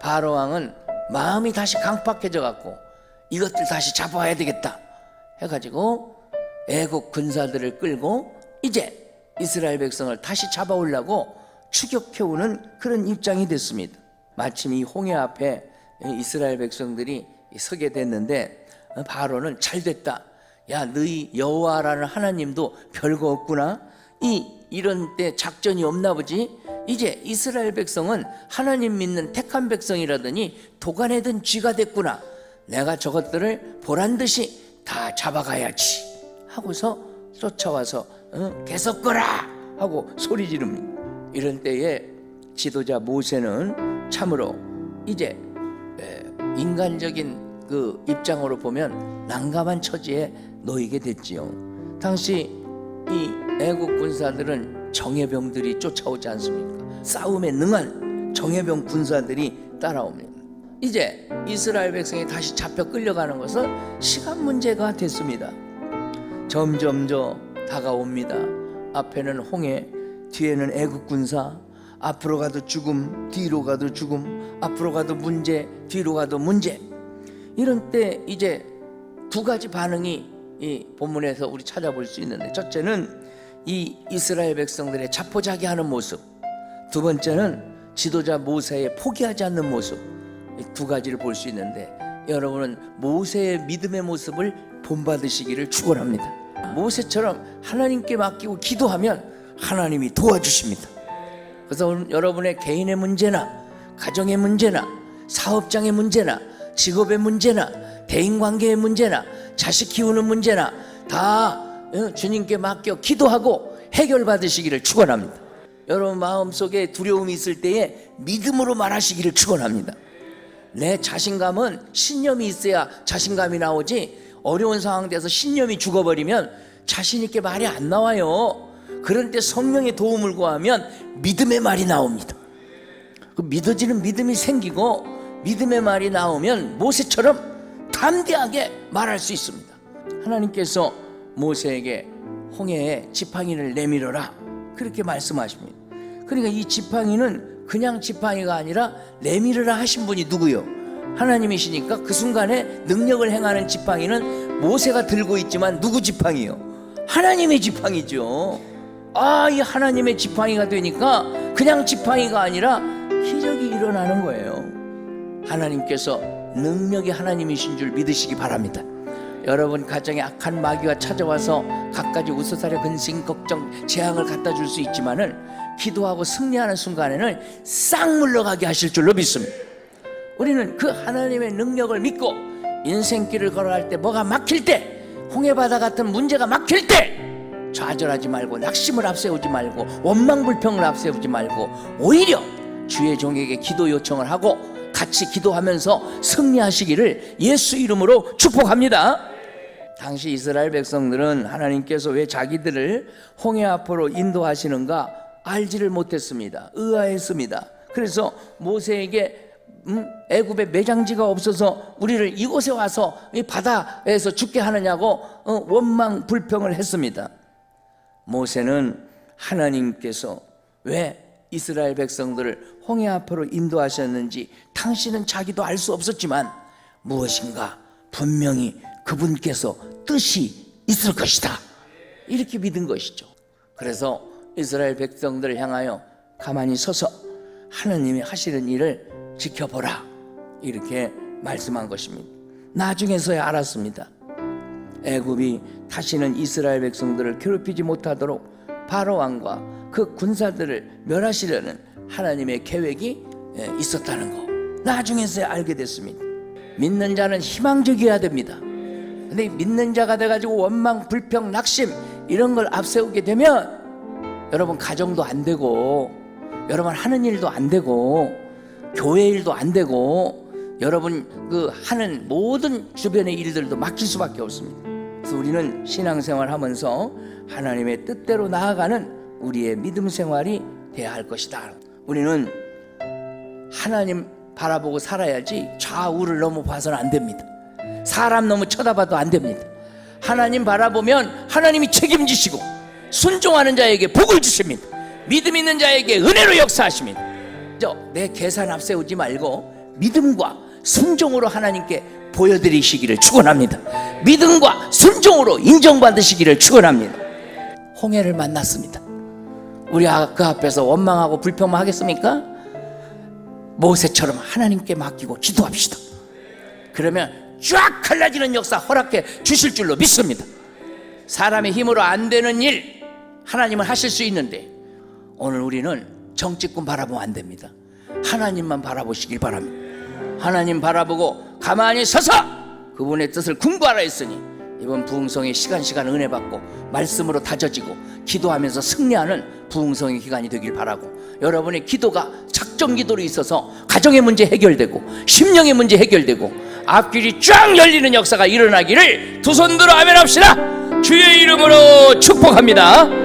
바로 왕은 마음이 다시 강팍해져 갖고 이것들 다시 잡아와야 되겠다 해가지고 애국 군사들을 끌고 이제 이스라엘 백성을 다시 잡아오려고 추격해오는 그런 입장이 됐습니다. 마침 이 홍해 앞에 이스라엘 백성들이 서게 됐는데 바로는 잘 됐다. 야, 너희 여호와라는 하나님도 별거 없구나. 이런 때 작전이 없나 보지. 이제 이스라엘 백성은 하나님 믿는 택한 백성이라더니 도간에 든 쥐가 됐구나. 내가 저것들을 보란듯이 다 잡아가야지 하고서 쫓아와서 개석거라 하고 소리 지릅니다. 이런 때에 지도자 모세는 참으로 이제 인간적인 그 입장으로 보면 난감한 처지에 놓이게 됐지요. 당시 이 애국 군사들은 정예병들이 쫓아오지 않습니까? 싸움에 능한 정예병 군사들이 따라옵니다. 이제 이스라엘 백성이 다시 잡혀 끌려가는 것은 시간 문제가 됐습니다. 점점 다가옵니다. 앞에는 홍해, 뒤에는 애국 군사. 앞으로 가도 죽음, 뒤로 가도 죽음, 앞으로 가도 문제, 뒤로 가도 문제. 이런 때 이제 두 가지 반응이 이 본문에서 우리 찾아볼 수 있는데, 첫째는 이 이스라엘 백성들의 자포자기하는 모습, 두 번째는 지도자 모세의 포기하지 않는 모습, 이 두 가지를 볼 수 있는데, 여러분은 모세의 믿음의 모습을 본받으시기를 축원합니다. 모세처럼 하나님께 맡기고 기도하면 하나님이 도와주십니다. 그래서 오늘 여러분의 개인의 문제나 가정의 문제나 사업장의 문제나 직업의 문제나 대인관계의 문제나 자식 키우는 문제나 다 주님께 맡겨 기도하고 해결받으시기를 축원합니다. 여러분 마음속에 두려움이 있을 때에 믿음으로 말하시기를 축원합니다. 내 자신감은 신념이 있어야 자신감이 나오지, 어려운 상황에서 신념이 죽어버리면 자신 있게 말이 안 나와요. 그런 때 성령의 도움을 구하면 믿음의 말이 나옵니다. 그 믿어지는 믿음이 생기고 믿음의 말이 나오면 모세처럼 담대하게 말할 수 있습니다. 하나님께서 모세에게 홍해에 지팡이를 내밀어라 그렇게 말씀하십니다. 그러니까 이 지팡이는 그냥 지팡이가 아니라 내밀으라 하신 분이 누구요? 하나님이시니까 그 순간에 능력을 행하는 지팡이는 모세가 들고 있지만 누구 지팡이요? 하나님의 지팡이죠. 이 하나님의 지팡이가 되니까 그냥 지팡이가 아니라 기적이 일어나는 거예요. 하나님께서 능력이 하나님이신 줄 믿으시기 바랍니다. 여러분 가정에 악한 마귀가 찾아와서 갖가지 우스사려 근심 걱정 재앙을 갖다 줄 수 있지만은 기도하고 승리하는 순간에는 싹 물러가게 하실 줄로 믿습니다. 우리는 그 하나님의 능력을 믿고 인생길을 걸어갈 때 뭐가 막힐 때, 홍해바다 같은 문제가 막힐 때 좌절하지 말고 낙심을 앞세우지 말고 원망불평을 앞세우지 말고 오히려 주의 종에게 기도 요청을 하고 같이 기도하면서 승리하시기를 예수 이름으로 축복합니다. 당시 이스라엘 백성들은 하나님께서 왜 자기들을 홍해 앞으로 인도하시는가 알지를 못했습니다. 의아했습니다. 그래서 모세에게 애굽에 매장지가 없어서 우리를 이곳에 와서 이 바다에서 죽게 하느냐고 원망 불평을 했습니다. 모세는 하나님께서 왜 이스라엘 백성들을 홍해 앞으로 인도하셨는지 당신은 자기도 알 수 없었지만 무엇인가 분명히 그분께서 뜻이 있을 것이다 이렇게 믿은 것이죠. 그래서 이스라엘 백성들을 향하여 가만히 서서 하나님이 하시는 일을 지켜보라 이렇게 말씀한 것입니다. 나중에서야 알았습니다. 애굽이 다시는 이스라엘 백성들을 괴롭히지 못하도록 바로 왕과 그 군사들을 멸하시려는 하나님의 계획이 있었다는 거 나중에서야 알게 됐습니다. 믿는 자는 희망적이어야 됩니다. 근데 믿는 자가 돼가지고 원망, 불평, 낙심 이런 걸 앞세우게 되면 여러분 가정도 안 되고 여러분 하는 일도 안 되고 교회 일도 안 되고 여러분 그 하는 모든 주변의 일들도 막힐 수밖에 없습니다. 그래서 우리는 신앙생활 하면서 하나님의 뜻대로 나아가는 우리의 믿음 생활이 돼야 할 것이다. 우리는 하나님 바라보고 살아야지 좌우를 너무 봐서는 안 됩니다. 사람 너무 쳐다봐도 안 됩니다. 하나님 바라보면 하나님이 책임지시고 순종하는 자에게 복을 주십니다. 믿음 있는 자에게 은혜로 역사하십니다. 내 계산 앞세우지 말고 믿음과 순종으로 하나님께 보여드리시기를 축원합니다. 믿음과 순종으로 인정받으시기를 축원합니다. 홍해를 만났습니다. 우리 그 앞에서 원망하고 불평만 하겠습니까? 모세처럼 하나님께 맡기고 기도합시다. 그러면 쫙 갈라지는 역사 허락해 주실 줄로 믿습니다. 사람의 힘으로 안 되는 일 하나님은 하실 수 있는데, 오늘 우리는 정치꾼 바라보면 안 됩니다. 하나님만 바라보시길 바랍니다. 하나님 바라보고 가만히 서서 그분의 뜻을 궁구하라 했으니, 이번 부흥성의 시간 은혜 받고 말씀으로 다져지고 기도하면서 승리하는 부흥성의 기간이 되길 바라고, 여러분의 기도가 작정 기도로 있어서 가정의 문제 해결되고 심령의 문제 해결되고 앞길이 쫙 열리는 역사가 일어나기를 두 손 들어 아멘 합시다. 주의 이름으로 축복합니다.